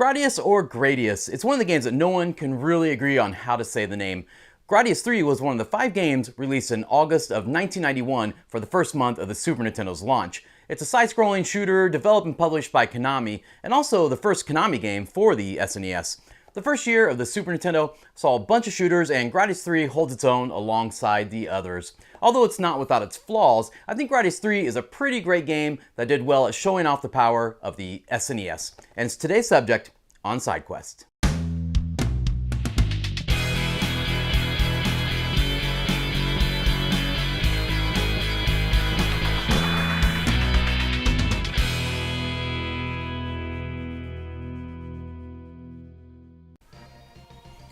Gradius or Gradius, it's one of the games that no one can really agree on how to say the name. Gradius III was one of the 5 games released in August of 1991 for the first month of the Super Nintendo's launch. It's a side-scrolling shooter developed and published by Konami, and also the first Konami game for the SNES. The first year of the Super Nintendo saw a bunch of shooters, and Gradius III holds its own alongside the others. Although it's not without its flaws, I think Gradius III is a pretty great game that did well at showing off the power of the SNES. And it's today's subject on SideQuest.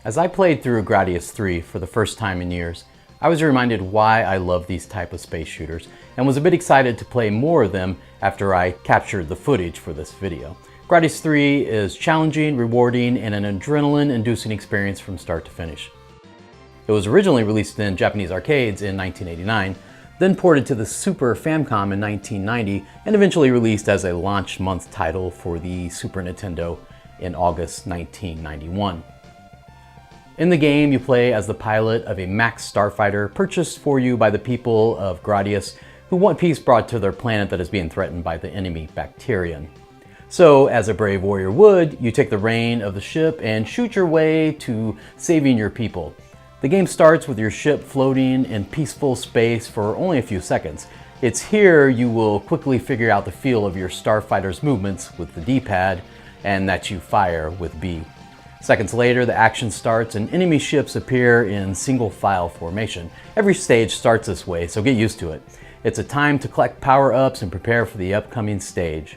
As I played through Gradius III for the first time in years, I was reminded why I love these type of space shooters and was a bit excited to play more of them after I captured the footage for this video. Gradius III is challenging, rewarding, and an adrenaline-inducing experience from start to finish. It was originally released in Japanese arcades in 1989, then ported to the Super Famicom in 1990, and eventually released as a launch month title for the Super Nintendo in August 1991. In the game, you play as the pilot of a Max starfighter purchased for you by the people of Gradius, who want peace brought to their planet that is being threatened by the enemy Bacterian. So, as a brave warrior would, you take the reign of the ship and shoot your way to saving your people. The game starts with your ship floating in peaceful space for only a few seconds. It's here you will quickly figure out the feel of your starfighter's movements with the D-pad, and that you fire with B. Seconds later, the action starts and enemy ships appear in single file formation. Every stage starts this way, so get used to it. It's a time to collect power-ups and prepare for the upcoming stage.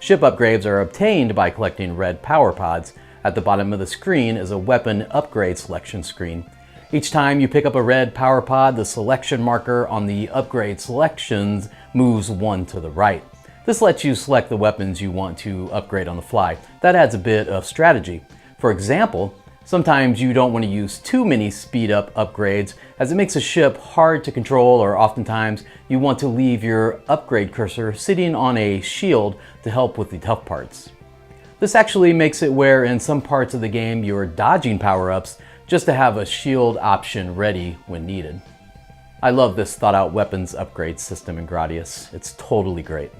Ship upgrades are obtained by collecting red power pods. At the bottom of the screen is a weapon upgrade selection screen. Each time you pick up a red power pod, the selection marker on the upgrade selections moves one to the right. This lets you select the weapons you want to upgrade on the fly. That adds a bit of strategy. For example, sometimes you don't want to use too many speed-up upgrades as it makes a ship hard to control, or oftentimes you want to leave your upgrade cursor sitting on a shield to help with the tough parts. This actually makes it where in some parts of the game you're dodging power-ups just to have a shield option ready when needed. I love this thought-out weapons upgrade system in Gradius. It's totally great.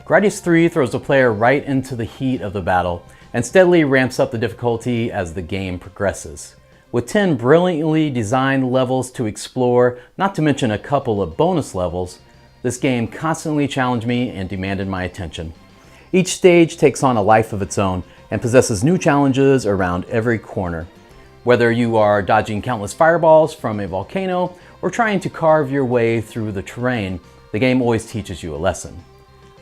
Gradius III throws the player right into the heat of the battle and steadily ramps up the difficulty as the game progresses. With 10 brilliantly designed levels to explore, not to mention a couple of bonus levels, this game constantly challenged me and demanded my attention. Each stage takes on a life of its own and possesses new challenges around every corner. Whether you are dodging countless fireballs from a volcano or trying to carve your way through the terrain, the game always teaches you a lesson.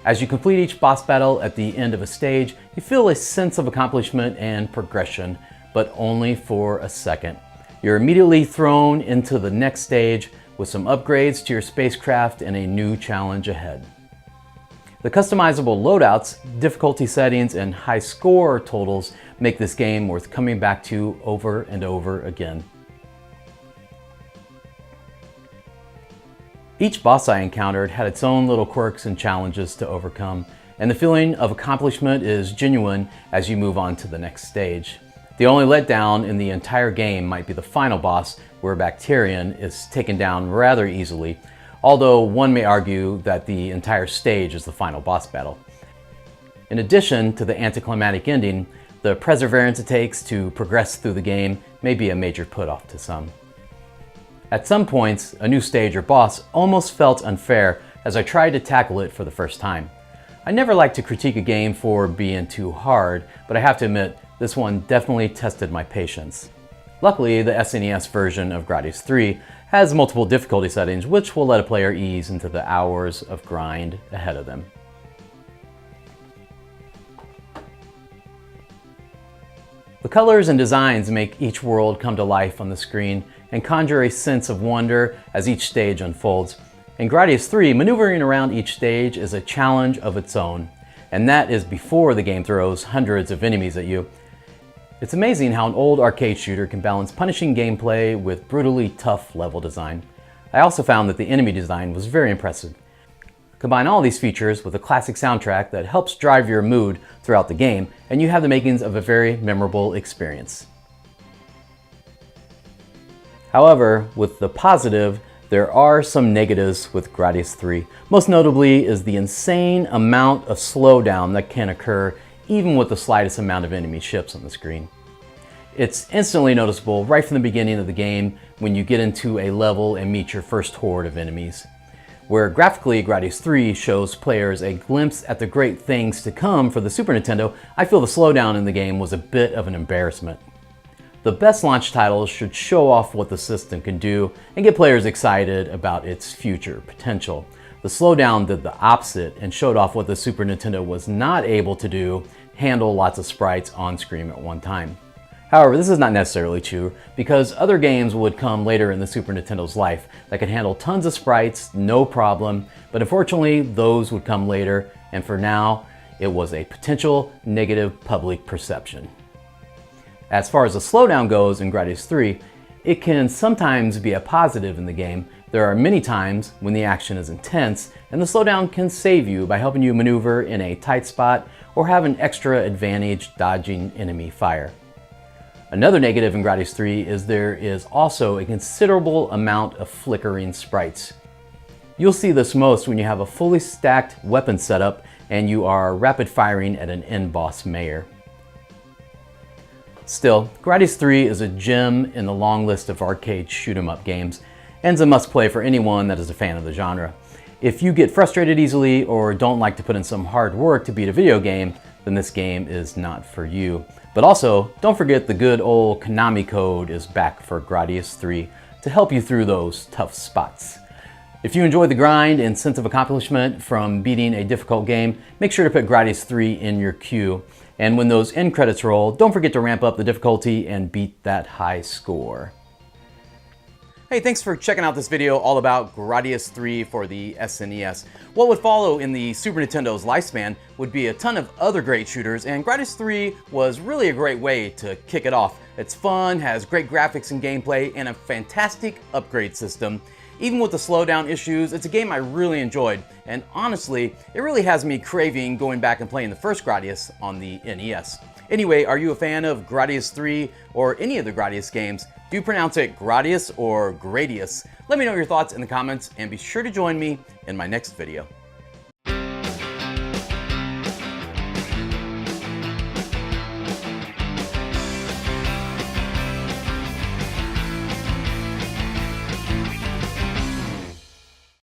As you complete each boss battle at the end of a stage, you feel a sense of accomplishment and progression, but only for a second. You're immediately thrown into the next stage with some upgrades to your spacecraft and a new challenge ahead. The customizable loadouts, difficulty settings, and high score totals make this game worth coming back to over and over again. Each boss I encountered had its own little quirks and challenges to overcome, and the feeling of accomplishment is genuine as you move on to the next stage. The only letdown in the entire game might be the final boss, where Bacterian is taken down rather easily, although one may argue that the entire stage is the final boss battle. In addition to the anticlimactic ending, the perseverance it takes to progress through the game may be a major put-off to some. At some points, a new stage or boss almost felt unfair as I tried to tackle it for the first time. I never like to critique a game for being too hard, but I have to admit, this one definitely tested my patience. Luckily, the SNES version of Gradius III has multiple difficulty settings, which will let a player ease into the hours of grind ahead of them. The colors and designs make each world come to life on the screen and conjure a sense of wonder as each stage unfolds. In Gradius III, maneuvering around each stage is a challenge of its own, and that is before the game throws hundreds of enemies at you. It's amazing how an old arcade shooter can balance punishing gameplay with brutally tough level design. I also found that the enemy design was very impressive. Combine all these features with a classic soundtrack that helps drive your mood throughout the game, and you have the makings of a very memorable experience. However, with the positive, there are some negatives with Gradius III. Most notably is the insane amount of slowdown that can occur even with the slightest amount of enemy ships on the screen. It's instantly noticeable right from the beginning of the game when you get into a level and meet your first horde of enemies. Where graphically Gradius III shows players a glimpse at the great things to come for the Super Nintendo, I feel the slowdown in the game was a bit of an embarrassment. The best launch titles should show off what the system can do and get players excited about its future potential. The slowdown did the opposite and showed off what the Super Nintendo was not able to do, handle lots of sprites on screen at one time. However, this is not necessarily true because other games would come later in the Super Nintendo's life that could handle tons of sprites, no problem, but unfortunately those would come later, and for now it was a potential negative public perception. As far as the slowdown goes in Gradius III, it can sometimes be a positive in the game. There are many times when the action is intense and the slowdown can save you by helping you maneuver in a tight spot or have an extra advantage dodging enemy fire. Another negative in Gradius III is there is also a considerable amount of flickering sprites. You'll see this most when you have a fully stacked weapon setup and you are rapid firing at an end boss mayor. Still, Gradius III is a gem in the long list of arcade shoot-'em-up games, and is a must-play for anyone that is a fan of the genre. If you get frustrated easily or don't like to put in some hard work to beat a video game, then this game is not for you. But also, don't forget the good old Konami code is back for Gradius III to help you through those tough spots. If you enjoy the grind and sense of accomplishment from beating a difficult game, make sure to put Gradius III in your queue. And when those end credits roll, don't forget to ramp up the difficulty and beat that high score. Hey, thanks for checking out this video all about Gradius III for the SNES. What would follow in the Super Nintendo's lifespan would be a ton of other great shooters, and Gradius III was really a great way to kick it off. It's fun, has great graphics and gameplay, and a fantastic upgrade system. Even with the slowdown issues, it's a game I really enjoyed, and honestly, it really has me craving going back and playing the first Gradius on the NES. Anyway, are you a fan of Gradius III or any of the Gradius games? Do you pronounce it Gradius or Gradius? Let me know your thoughts in the comments and be sure to join me in my next video.